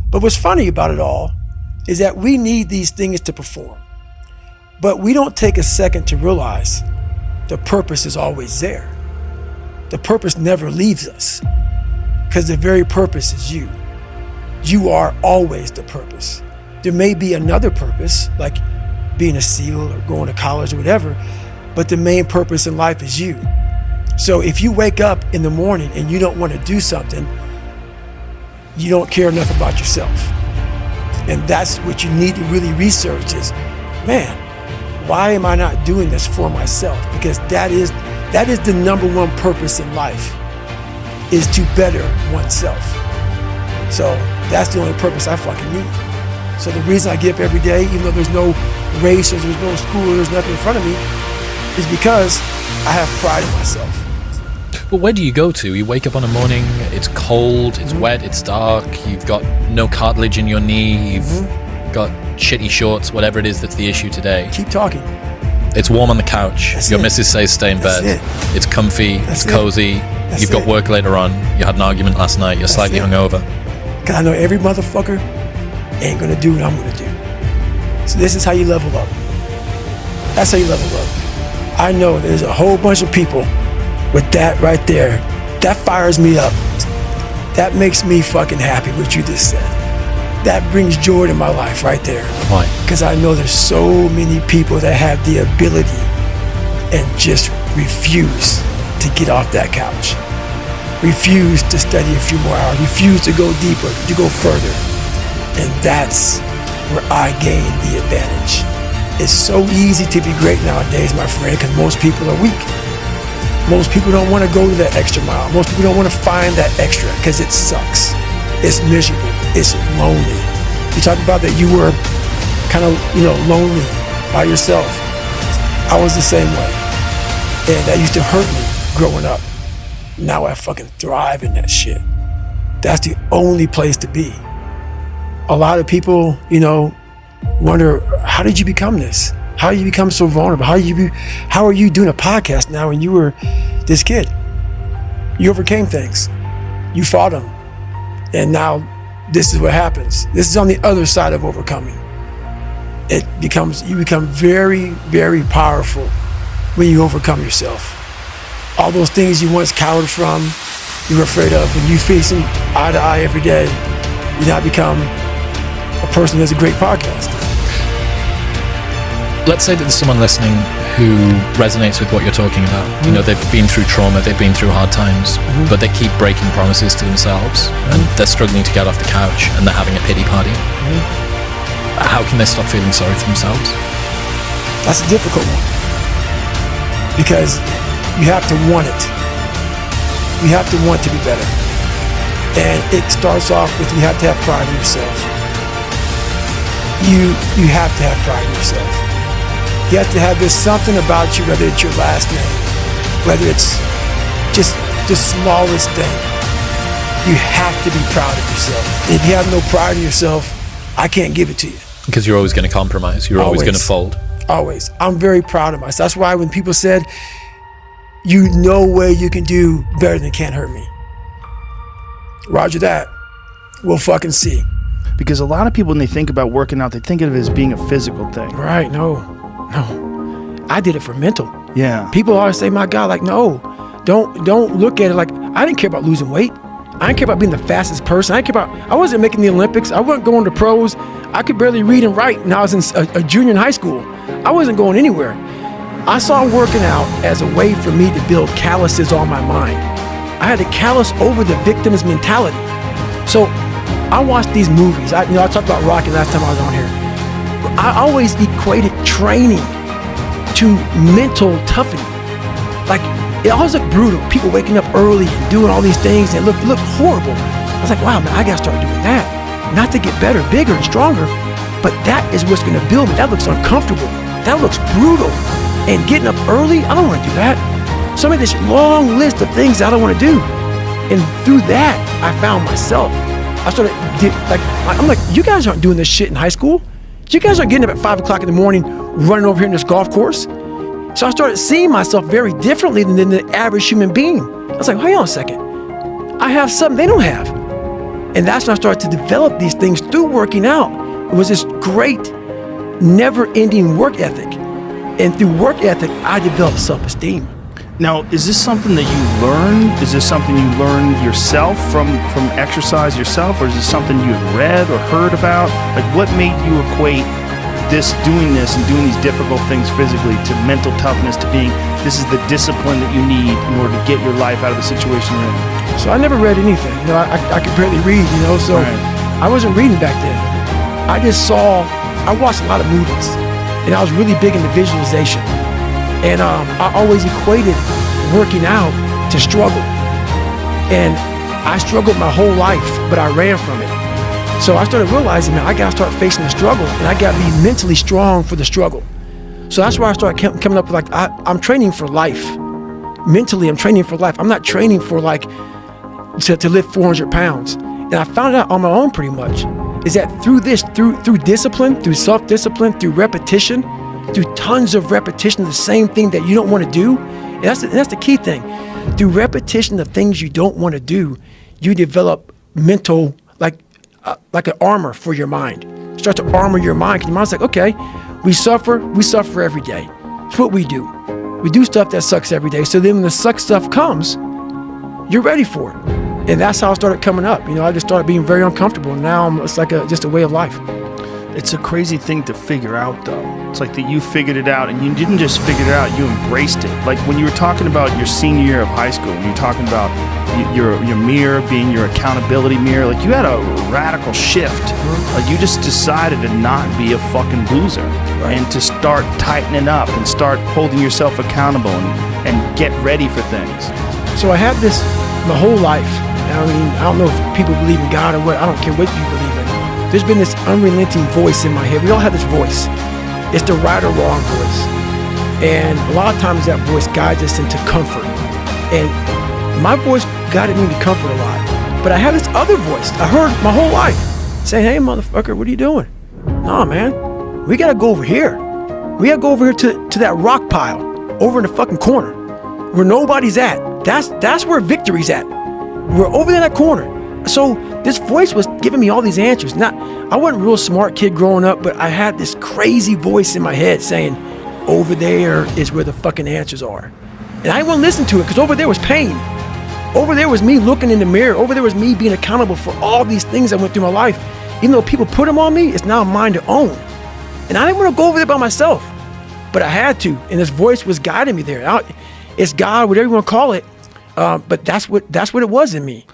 But what's funny about it all is that we need these things to perform. But we don't take a second to realize the purpose is always there. The purpose never leaves us because the very purpose is you. You are always the purpose. There may be another purpose, like being a SEAL or going to college or whatever, but the main purpose in life is you. So if you wake up in the morning and you don't want to do something, you don't care enough about yourself. And that's what you need to really research is, man, why am I not doing this for myself? Because that is the number one purpose in life, is to better oneself. So that's the only purpose I fucking need. So the reason I get up every day, even though there's no race or there's no school or there's nothing in front of me, is because I have pride in myself. But where do you go to? You wake up on a morning, it's cold, it's wet, it's dark, you've got no cartilage in your knee, you've got shitty shorts, whatever it is that's the issue today. Keep talking. It's warm on the couch. That's your it. missus says stay in bed. That's it. It's comfy, That's it's cozy, That's you've got it. work later on, you had an argument last night, you're slightly it. hungover. Because I know every motherfucker ain't gonna do what I'm gonna do. So this is how you level up. That's how you level up. I know there's a whole bunch of people with that right there. That fires me up. That makes me fucking happy what you just said. That brings joy to my life right there. Why? Because I know there's so many people that have the ability and just refuse to get off that couch. Refuse to study a few more hours. Refuse to go deeper, to go further. And that's where I gain the advantage. It's so easy to be great nowadays, my friend, because most people are weak. Most people don't want to go to that extra mile. Most people don't want to find that extra because it sucks. It's miserable. It's lonely. You talk about that you were kind of, lonely by yourself. I was the same way. And that used to hurt me growing up. Now I fucking thrive in that shit. That's the only place to be. A lot of people, wonder, how did you become this? How did you become so vulnerable? How are you doing a podcast now when you were this kid? You overcame things. You fought them. And now this is what happens. This is on the other side of overcoming. You become very, very powerful when you overcome yourself. All those things you once cowered from, you were afraid of, when you face them eye to eye every day, you now become a person who has a great podcast. Let's say that there's someone listening who resonates with what you're talking about. Mm-hmm. They've been through trauma, they've been through hard times, but they keep breaking promises to themselves, and they're struggling to get off the couch, and they're having a pity party. How can they stop feeling sorry for themselves? That's a difficult one, because you have to want it. You have to want to be better. And it starts off with, you have to have pride in yourself. You have to have pride in yourself. You have to have this something about you, whether it's your last name, whether it's just the smallest thing. You have to be proud of yourself. If you have no pride in yourself, I can't give it to you. Because you're always going to compromise. You're always going to fold. Always. I'm very proud of myself. That's why when people said, no way you can do better than Can't Hurt Me. Roger that. We'll fucking see. Because a lot of people, when they think about working out, they think of it as being a physical thing. Right, no. I did it for mental. Yeah. People always say, my God, like, no, don't look at it like, I didn't care about losing weight. I didn't care about being the fastest person. I wasn't making the Olympics. I wasn't going to pros. I could barely read and write when I was in a junior in high school. I wasn't going anywhere. I saw working out as a way for me to build calluses on my mind. I had to callous over the victim's mentality. So I watched these movies. I talked about Rocky last time I was on here. I always equated training to mental toughening. Like, it always looked brutal. People waking up early and doing all these things and look horrible. I was like, wow, man, I gotta start doing that. Not to get better, bigger, and stronger, but that is what's gonna build me. That looks uncomfortable. That looks brutal. And getting up early, I don't wanna do that. So I made this long list of things that I don't wanna do. And through that, I found myself. I started, I'm like, you guys aren't doing this shit in high school. You guys aren't getting up at 5 o'clock in the morning, running over here in this golf course. So I started seeing myself very differently than the average human being. I was like, hang on a second. I have something they don't have. And that's when I started to develop these things through working out. It was this great, never-ending work ethic. And through work ethic, I developed self-esteem. Now, is this something that you learned? Is this something you learned yourself from exercise yourself, or is this something you had read or heard about? Like, what made you equate doing this and doing these difficult things physically to mental toughness, to being, this is the discipline that you need in order to get your life out of the situation you're in? So I never read anything. I could barely read, so Right. I wasn't reading back then. I watched a lot of movies, and I was really big into visualization. And I always equated working out to struggle. And I struggled my whole life, but I ran from it. So I started realizing that I got to start facing the struggle, and I got to be mentally strong for the struggle. So that's why I started coming up with I'm training for life. Mentally, I'm training for life. I'm not training for to lift 400 pounds. And I found out on my own pretty much is that through discipline, through self-discipline, through repetition, through tons of repetition of the same thing that you don't want to do, and that's the key thing. Through repetition of things you don't want to do, you develop mental, like an armor for your mind. Start to armor your mind, because your mind's like, okay, we suffer every day. It's what we do. We do stuff that sucks every day. So then when the suck stuff comes, you're ready for it. And that's how it started coming up. I just started being very uncomfortable. And now it's like just a way of life. It's a crazy thing to figure out, though. It's like that you figured it out, and you didn't just figure it out, you embraced it. Like when you were talking about your senior year of high school, when you were talking about your mirror being your accountability mirror, like you had a radical shift. Like you just decided to not be a fucking loser, Right. and to start tightening up and start holding yourself accountable and get ready for things. So I had this my whole life. I don't know if people believe in God or what. I don't care what you believe in. There's been this unrelenting voice in my head. We all have this voice. It's the right or wrong voice. And a lot of times that voice guides us into comfort. And my voice guided me to comfort a lot. But I had this other voice I heard my whole life saying, hey, motherfucker, what are you doing? Nah, man, we got to go over here. We got to go over here to that rock pile over in the fucking corner where nobody's at. That's where victory's at. We're over in that corner. So this voice was giving me all these answers. I wasn't a real smart kid growing up, but I had this crazy voice in my head saying, over there is where the fucking answers are. And I didn't want to listen to it because over there was pain. Over there was me looking in the mirror. Over there was me being accountable for all these things I went through my life. Even though people put them on me, it's now mine to own. And I didn't want to go over there by myself, but I had to. And this voice was guiding me there. It's God, whatever you want to call it. But that's what it was in me.